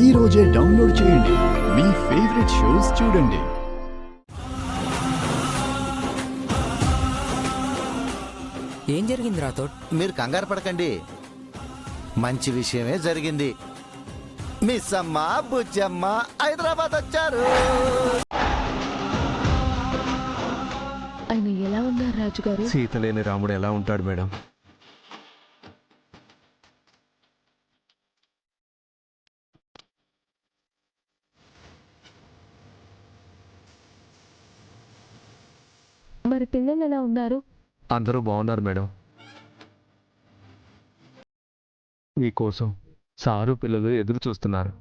ఈ రోజే డౌన్లోడ్ చేయండి. మీ ఫేవరెట్ షోస్ చూడండి. ఏం జరిగింది రాథోడ్? మీరు కంగారు పడకండి, మంచి విషయమే జరిగింది. మిస్ అమ్మ బుజ్జమ్మ హైదరాబాద్ వచ్చారు. ఆయన ఎలా ఉన్నారు రాజుగారు? సీత లేని రాముడు ఎలా ఉంటాడు మేడం? మరి పిల్లలు ఎలా ఉన్నారు? అందరూ బాగున్నారు మేడం. మీకోసం సారు పిల్లలు ఎదురు చూస్తున్నారు.